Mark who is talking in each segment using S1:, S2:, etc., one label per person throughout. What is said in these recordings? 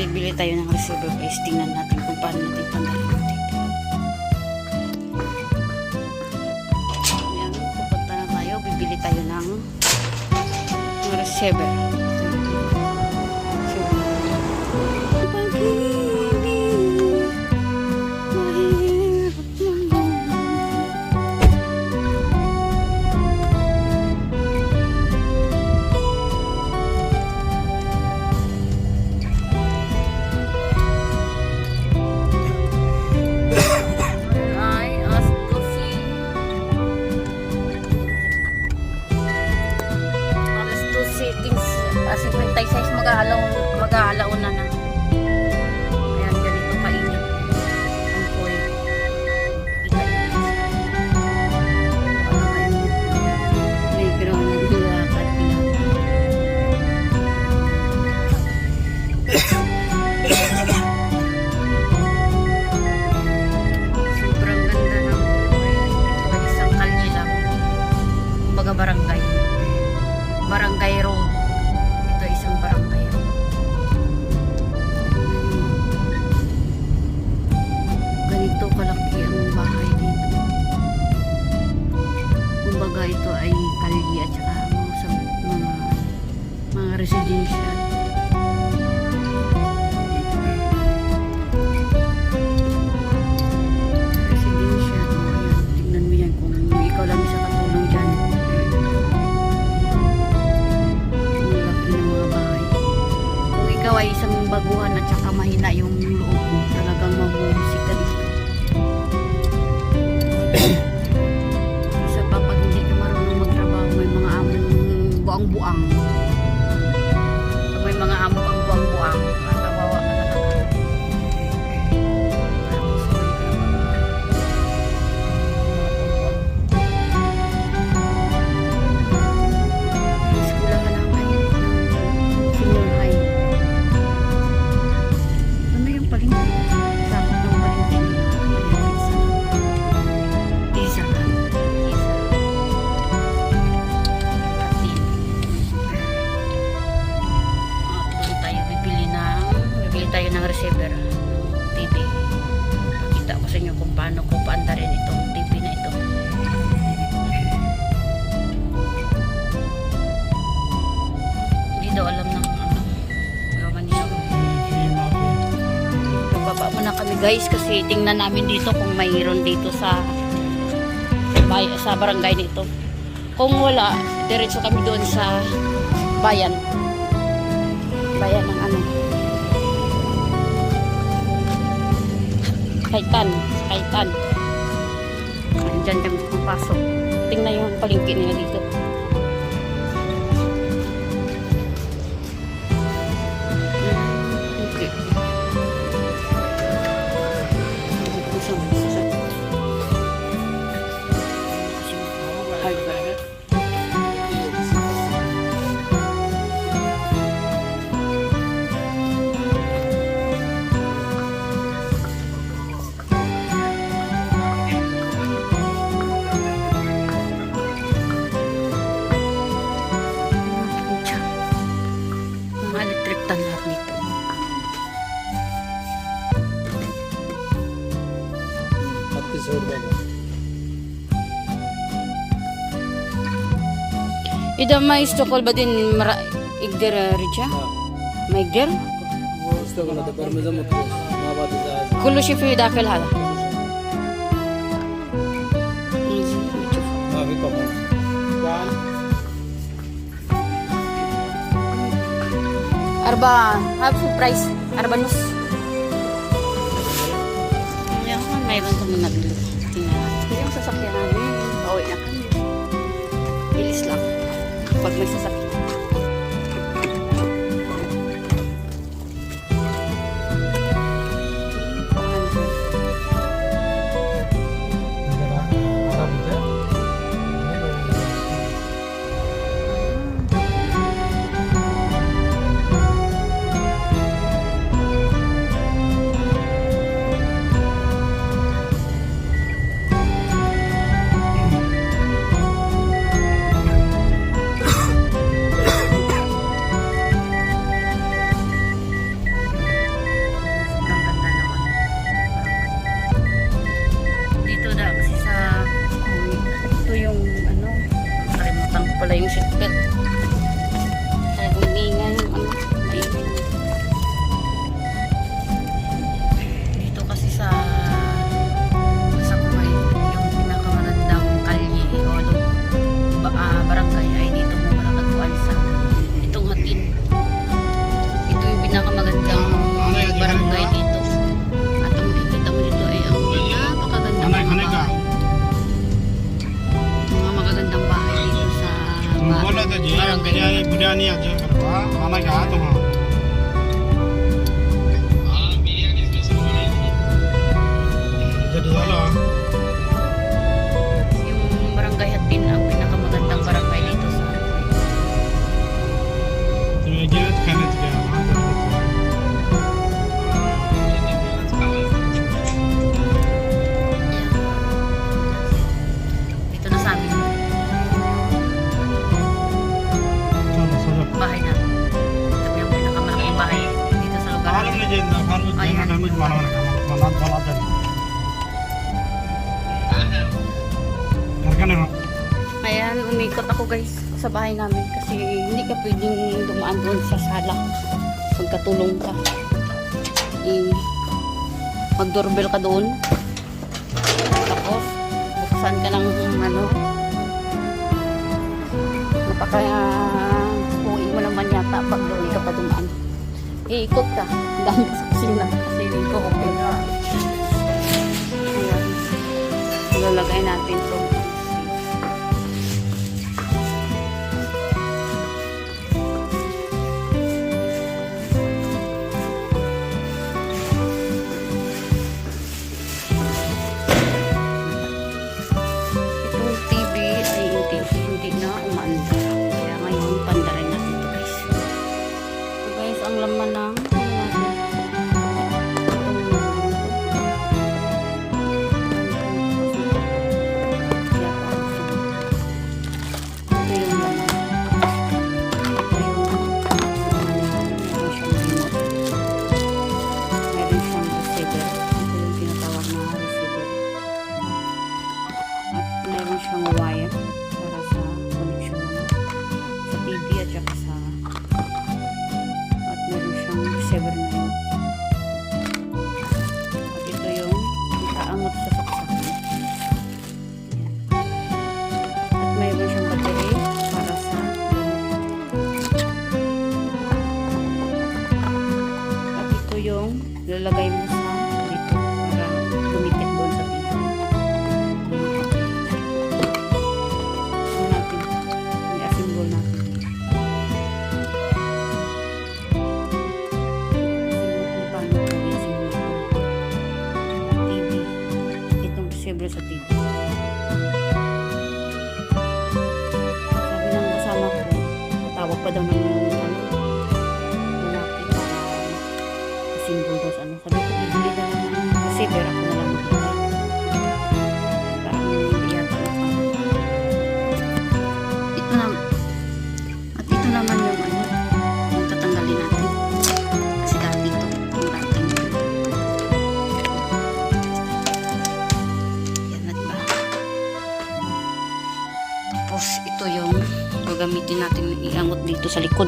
S1: bibili tayo ng receiver guys. Tingnan natin kung paano natin pandalhin dito. Ayan, pupunta na tayo. Bibili tayo ng receiver.
S2: Mag-aalaw na na. Ayan, ganito kainit ang poy.
S1: May ground na nilakad lang.
S2: Sobrang ganda ng poy. Ito ay isang kalye lang. Kumbaga barangay. Barangay road. Ito ay isang barangay road. Ganito kalaki ang bahay dito. Kumbaga ito ay kalye at saka mga residential. Residential. O, ayan. Tignan mo yan kung ikaw lang isa katulong dyan. Ang laki ng mga bahay. Kung ikaw ay isang baguhan at saka mahina yung loob mo, talagang mahuhusik ka dito. Isa pa pag hindi ka marunong magtrabaho, may mga among buang-buang. Pag may mga amo kang buang-buang, matawawa ka talaga. Tapos eskwelahan na ngayon ng senior high. Ano yung palengke? Sakot ng palengke nila. Pizza Hut. Doon tayo bibili tayo ng receiver ng TV. Pakita ko sa inyo kung paano ko paandarin itong TV na ito. Hindi daw alam ng gawa niya. Bababa muna kami guys kasi tingnan namin dito kung mayroon dito sa barangay nito. Kung wala, diretso kami doon sa bayan. Bayan ng ano? Kaitan. Diyan kami pumapasok. Tingnan yung palengke nila dito. Okay. Mga electric tan lahat nito. إذا ما يستقل بعدين يقدر رجع ما يقدر كل شيء في داخل هذا
S3: ما في طبعا
S2: 4 half price 4 nus.
S1: Ayan, mayroon kami nabili. Tingnan natin.
S2: Yung sasakyan namin.
S1: Pauwi na kami. Bilis lang. Pag may sasakyan.
S2: yung seatbelt. Talagang umiingay yung ano. Maingay. Dito kasi sa Kumay, yung pinakamarandang kalye o ano, barangay ay dito mo matatagpuan sa itong Hatin. Ito yung pinakamagandang barangay dito. At ang makikita mo dito ay ang napakagandang mga bahay. Mga magagandang bahay dito sa
S3: बोला था जी बिरयानी बिरयानी आज करवा खाना कहा तुम हाँ बिरयानी स्पेशल बनाएंगे jadi halo
S2: yung barangay Hatin ang pinakamagandang barangay dito sa
S3: तुम्हें गिरत खाने गया
S2: dito na sa amin
S3: चलो चलो
S2: bahay na. Ito yung pinakamalaking bahay dito sa lugar.
S3: मालूम नहीं जिंदा खान में
S2: Ayan.
S3: जिंदा कुछ मालूम नहीं मालूम मालूम कर करके ना
S2: Ayan, umikot ako guys sa bahay namin kasi hindi ka pwedeng dumaan doon sa sala. Pagkatulong ka. Mag-doorbell ka doon. Tapos, buksan ka ng ano. Uwi mo naman yata pag doon ka pa dumaan. Iikot ka. Dahil ka sa kusina kasi ito open. Ayan. Ilalagay natin ito. Hindi na umaanda. Kaya ngayon, pandarin natin ito guys. So guys, ang laman ng siyang wire para sa connection sa TV at saka sa at meron siyang receiver na yun at ito yung ikaangot sa saksakan. Ayan. At meron siyang battery para sa at ito yung lalagay mo sa dito para lumikit doon sa TV. Sa TV. Sabi ng kasama ko, tawag pa daw ng lalaki para simbol daw sa ano. Sabi ko, bibili na lang ng receiver ako na lang magbigay. Parang hindi yata ito na. At ito naman yung ano, yung tatanggalin natin. Kasi dati ito, yung dating. Tapos ito yung gagamitin natin iangot dito sa likod.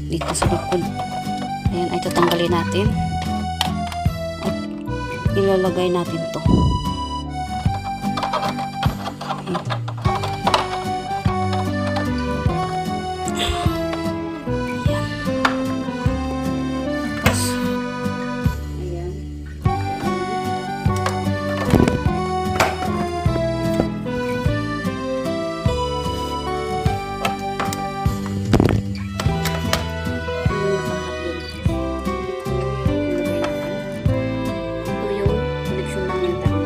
S2: Dito sa likod. Ayan, ay tatanggalin natin. At ilalagay natin to. Ayan. Tapos, ayan. Ito yung connection ng internet.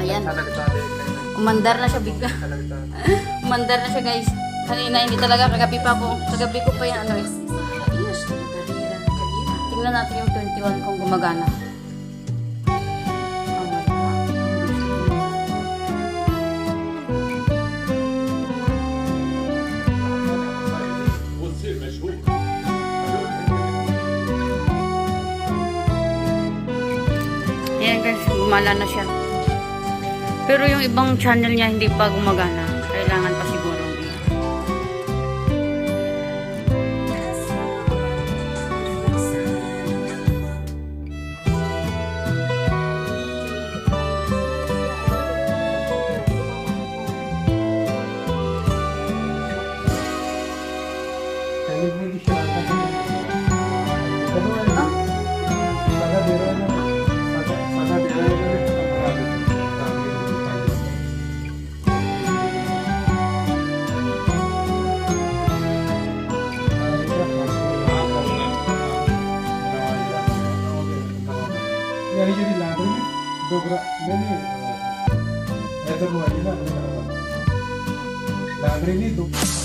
S2: Ayan. Umandar na siya bigla. Umandar na siya guys. Kanina hindi talaga, kagabi pa ako. Kagabi ko pa yan ano eh. Tingnan natin yung 21 kung gumagana. Ayan guys, gumala na siya. Pero yung ibang channel niya hindi pa gumagana. Kailangan pa siguro.
S4: यानी यदि लांड्री में दोगरा नहीं ऐसा हुआ है ना लांड्री नहीं दो